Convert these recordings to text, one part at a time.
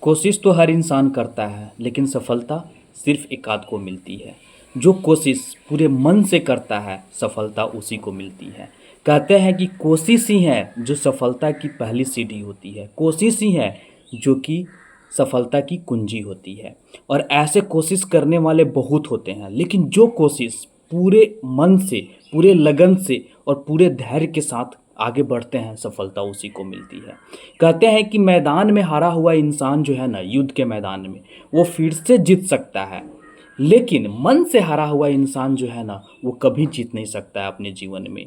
कोशिश तो हर इंसान करता है, लेकिन सफलता सिर्फ एक आध को मिलती है। जो कोशिश पूरे मन से करता है, सफलता उसी को मिलती है। कहते हैं कि कोशिश ही है जो सफलता की पहली सीढ़ी होती है। कोशिश ही है जो कि सफलता की कुंजी होती है। और ऐसे कोशिश करने वाले बहुत होते हैं, लेकिन जो कोशिश पूरे मन से, पूरे लगन से और पूरे धैर्य के साथ आगे बढ़ते हैं, सफलता उसी को मिलती है। कहते हैं कि मैदान में हारा हुआ इंसान जो है ना, युद्ध के मैदान में, वो फिर से जीत सकता है, लेकिन मन से हारा हुआ इंसान जो है ना, वो कभी जीत नहीं सकता है अपने जीवन में।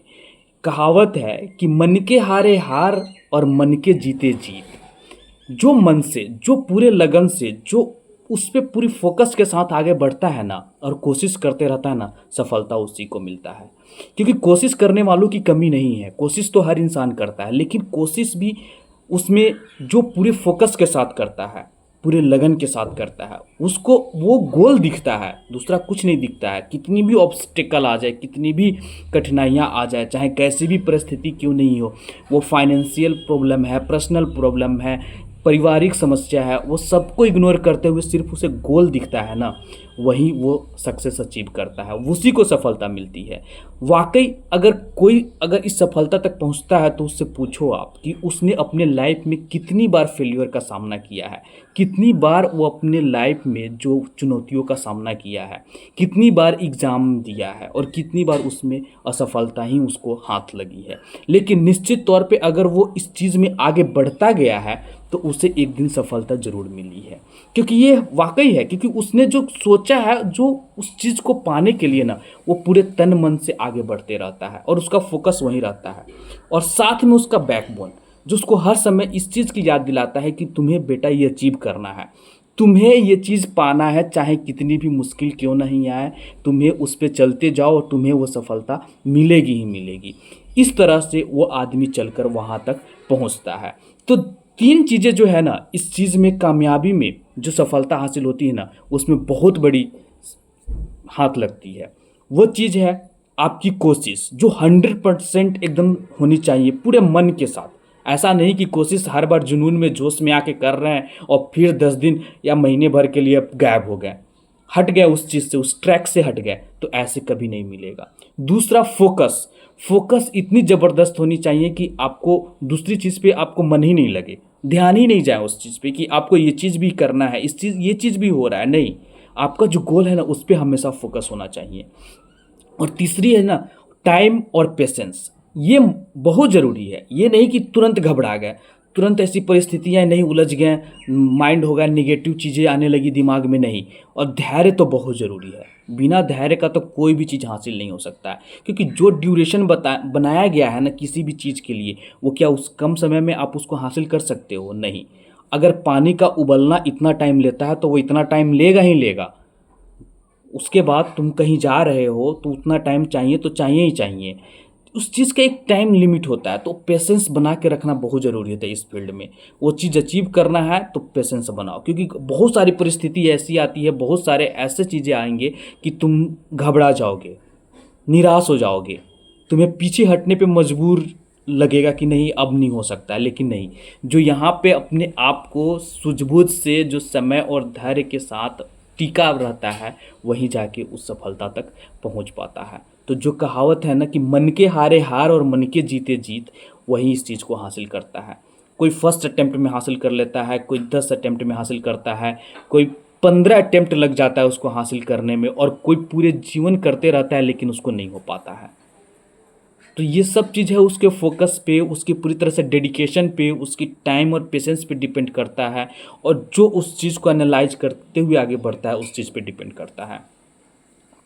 कहावत है कि मन के हारे हार और मन के जीते जीत। जो मन से, जो पूरे लगन से, जो उस पे पूरी फोकस के साथ आगे बढ़ता है ना और कोशिश करते रहता है ना, सफलता उसी को मिलता है। क्योंकि कोशिश करने वालों की कमी नहीं है। कोशिश तो हर इंसान करता है, लेकिन कोशिश भी उसमें जो पूरे फोकस के साथ करता है, पूरे लगन के साथ करता है, उसको वो गोल दिखता है, दूसरा कुछ नहीं दिखता है। कितनी भी ऑब्स्टिकल आ जाए, कितनी भी कठिनाइयाँ आ जाए, चाहे कैसी भी परिस्थिति क्यों नहीं हो, वो फाइनेंशियल प्रॉब्लम है, पर्सनल प्रॉब्लम है, पारिवारिक समस्या है, वो सबको इग्नोर करते हुए सिर्फ उसे गोल दिखता है ना, वही वो सक्सेस अचीव करता है, उसी को सफलता मिलती है। वाकई अगर इस सफलता तक पहुंचता है, तो उससे पूछो आप कि उसने अपने लाइफ में कितनी बार फेल्योर का सामना किया है, कितनी बार वो अपने लाइफ में जो चुनौतियों का सामना किया है, कितनी बार एग्ज़ाम दिया है और कितनी बार उसमें असफलता ही उसको हाथ लगी है। लेकिन निश्चित तौर पे अगर वो इस चीज़ में आगे बढ़ता गया है, तो उसे एक दिन सफलता ज़रूर मिली है। क्योंकि ये वाकई है, क्योंकि उसने जो सोचा है, जो उस चीज़ को पाने के लिए ना, वो पूरे तन मन से आगे बढ़ते रहता है और उसका फोकस वहीं रहता है। और साथ में उसका बैकबोन जो उसको हर समय इस चीज़ की याद दिलाता है कि तुम्हें बेटा ये अचीव करना है, तुम्हें ये चीज़ पाना है, चाहे कितनी भी मुश्किल क्यों नहीं आए, तुम्हें उस पर चलते जाओ और तुम्हें वो सफलता मिलेगी ही मिलेगी। इस तरह से वो आदमी चलकर वहाँ तक पहुँचता है। तो तीन चीज़ें जो है ना, इस चीज़ में कामयाबी में जो सफलता हासिल होती है ना, उसमें बहुत बड़ी हाथ लगती है। वो चीज़ है आपकी कोशिश, जो 100% एकदम होनी चाहिए पूरे मन के साथ। ऐसा नहीं कि कोशिश हर बार जुनून में, जोश में आके कर रहे हैं और फिर 10 दिन या महीने भर के लिए गायब हो गए, हट गए उस चीज़ से, उस ट्रैक से हट गए, तो ऐसे कभी नहीं मिलेगा। दूसरा फोकस, फोकस इतनी ज़बरदस्त होनी चाहिए कि आपको दूसरी चीज़ पे आपको मन ही नहीं लगे, ध्यान ही नहीं जाए उस चीज़ पे कि आपको ये चीज़ भी करना है, ये चीज़ भी हो रहा है। नहीं, आपका जो गोल है ना, उस पर हमेशा फोकस होना चाहिए। और तीसरी है ना, टाइम और पेशेंस। ये बहुत ज़रूरी है। ये नहीं कि तुरंत घबरा गए, तुरंत ऐसी परिस्थितियाँ नहीं, उलझ गए, माइंड हो गया नेगेटिव चीज़ें आने लगी दिमाग में, नहीं। और धैर्य तो बहुत ज़रूरी है। बिना धैर्य का तो कोई भी चीज़ हासिल नहीं हो सकता है। क्योंकि जो ड्यूरेशन बनाया गया है ना किसी भी चीज़ के लिए, वो क्या उस कम समय में आप उसको हासिल कर सकते हो? नहीं। अगर पानी का उबलना इतना टाइम लेता है, तो वो इतना टाइम लेगा ही लेगा। उसके बाद तुम कहीं जा रहे हो तो उतना टाइम चाहिए, तो चाहिए ही चाहिए। उस चीज़ का एक टाइम लिमिट होता है, तो पेशेंस बना के रखना बहुत ज़रूरी होता है इस फील्ड में। वो चीज़ अचीव करना है तो पेशेंस बनाओ, क्योंकि बहुत सारी परिस्थिति ऐसी आती है, बहुत सारे ऐसे चीज़ें आएंगे कि तुम घबरा जाओगे, निराश हो जाओगे, तुम्हें पीछे हटने पे मजबूर लगेगा कि नहीं अब नहीं हो सकता है। लेकिन नहीं, जो यहाँ पे अपने आप को सूझबूझ से, जो समय और धैर्य के साथ टिका रहता है, वहीं जाके उस सफलता तक पहुँच पाता है। तो जो कहावत है ना कि मन के हारे हार और मन के जीते जीत, वही इस चीज़ को हासिल करता है। कोई फर्स्ट अटेम्प्ट में हासिल कर लेता है, कोई 10 अटेम्प्ट में हासिल करता है, कोई 15 अटेम्प्ट लग जाता है उसको हासिल करने में, और कोई पूरे जीवन करते रहता है लेकिन उसको नहीं हो पाता है। तो ये सब चीज़ है उसके फोकस पे, उसकी पूरी तरह से डेडिकेशन पे, उसकी टाइम और पेशेंस पे डिपेंड करता है। और जो उस चीज़ को एनालाइज करते हुए आगे बढ़ता है, उस चीज़ पे डिपेंड करता है।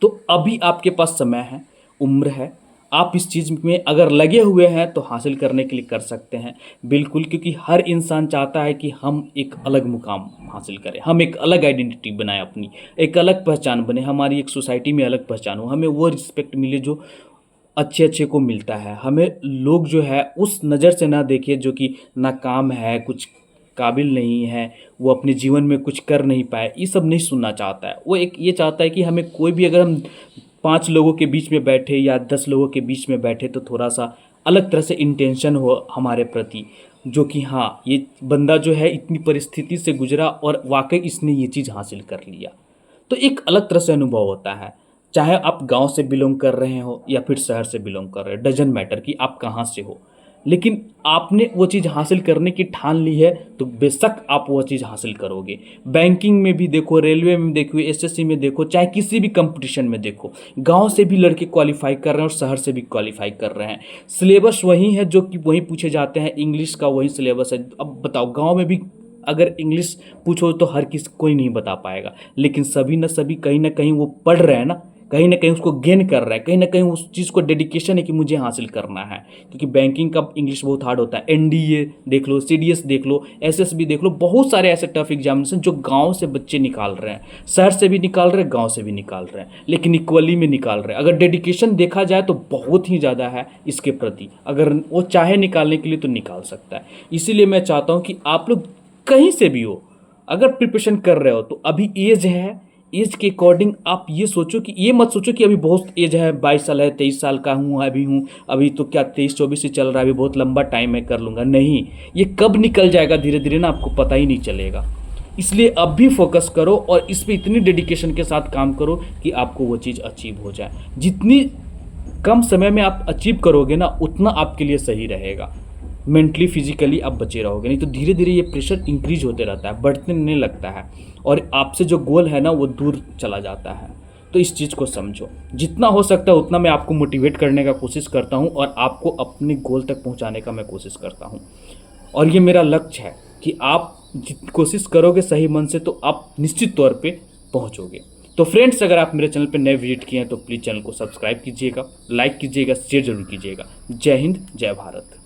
तो अभी आपके पास समय है, उम्र है, आप इस चीज़ में अगर लगे हुए हैं तो हासिल करने के लिए कर सकते हैं बिल्कुल। क्योंकि हर इंसान चाहता है कि हम एक अलग मुकाम हासिल करें, हम एक अलग आइडेंटिटी बनाएं, अपनी एक अलग पहचान बने, हमारी एक सोसाइटी में अलग पहचान हो, हमें वो रिस्पेक्ट मिले जो अच्छे अच्छे को मिलता है। हमें लोग जो है उस नज़र से ना देखे जो कि नाकाम है, कुछ काबिल नहीं है, वो अपने जीवन में कुछ कर नहीं पाए, ये सब नहीं सुनना चाहता है। वो एक ये चाहता है कि हमें कोई भी, अगर हम 5 लोगों के बीच में बैठे या 10 लोगों के बीच में बैठे, तो थोड़ा सा अलग तरह से इंटेंशन हो हमारे प्रति, जो कि हाँ, ये बंदा जो है इतनी परिस्थिति से गुजरा और वाकई इसने ये चीज़ हासिल कर लिया। तो एक अलग तरह से अनुभव होता है, चाहे आप गांव से बिलोंग कर रहे हो या फिर शहर से बिलोंग कर रहे हो, डजंट मैटर कि आप कहाँ से हो, लेकिन आपने वो चीज़ हासिल करने की ठान ली है तो बेशक आप वो चीज़ हासिल करोगे। बैंकिंग में भी देखो, रेलवे में देखो, एसएससी में देखो, चाहे किसी भी कंपटीशन में देखो, गांव से भी लड़के क्वालिफाई कर रहे हैं और शहर से भी क्वालिफाई कर रहे हैं। सिलेबस वही है जो कि वही पूछे जाते हैं, इंग्लिश का वही सिलेबस है। अब बताओ, गाँव में भी अगर इंग्लिश पूछो तो हर किसी कोई नहीं बता पाएगा, लेकिन सभी न सभी कहीं ना कहीं वो पढ़ रहे हैं ना, कहीं ना कहीं उसको गेन कर रहा है, कहीं ना कहीं उस चीज़ को डेडिकेशन है कि मुझे हासिल करना है। क्योंकि बैंकिंग का इंग्लिश बहुत हार्ड होता है। एनडीए देख लो, सीडीएस देख लो, एसएसबी देख लो, बहुत सारे ऐसे टफ एग्जामिनेशन जो गांव से बच्चे निकाल रहे हैं, शहर से भी निकाल रहे हैं, गांव से भी निकाल रहे हैं, लेकिन इक्वली में निकाल रहे हैं। अगर डेडिकेशन देखा जाए तो बहुत ही ज़्यादा है इसके प्रति, अगर वो चाहे निकालने के लिए तो निकाल सकता है। इसीलिए मैं चाहता हूँ कि आप लोग कहीं से भी हो, अगर प्रिपरेशन कर रहे हो तो अभी एज है, एज के अकॉर्डिंग आप ये सोचो कि ये मत सोचो कि अभी बहुत एज है, 22 साल है, 23 साल का हूँ अभी तो क्या 23-24 ही चल रहा है, अभी बहुत लंबा टाइम है, कर लूँगा। नहीं, ये कब निकल जाएगा धीरे धीरे ना, आपको पता ही नहीं चलेगा। इसलिए अब भी फोकस करो और इस पर इतनी डेडिकेशन के साथ काम करो कि आपको वो चीज़ अचीव हो जाए। जितनी कम समय में आप अचीव करोगे ना, उतना आपके लिए सही रहेगा। मेंटली फिजिकली आप बचे रहोगे, नहीं तो धीरे धीरे ये प्रेशर इंक्रीज होते रहता है, बढ़ने लगता है और आपसे जो गोल है ना वो दूर चला जाता है। तो इस चीज़ को समझो, जितना हो सकता है उतना मैं आपको मोटिवेट करने का कोशिश करता हूँ और आपको अपने गोल तक पहुँचाने का मैं कोशिश करता हूँ। और ये मेरा लक्ष्य है कि आप कोशिश करोगे सही मन से तो आप निश्चित तौर पे पहुँचोगे। तो फ्रेंड्स, अगर आप मेरे चैनल पे नए विजिट किए हैं तो प्लीज़ चैनल को सब्सक्राइब कीजिएगा, लाइक कीजिएगा, शेयर जरूर कीजिएगा। जय हिंद, जय भारत।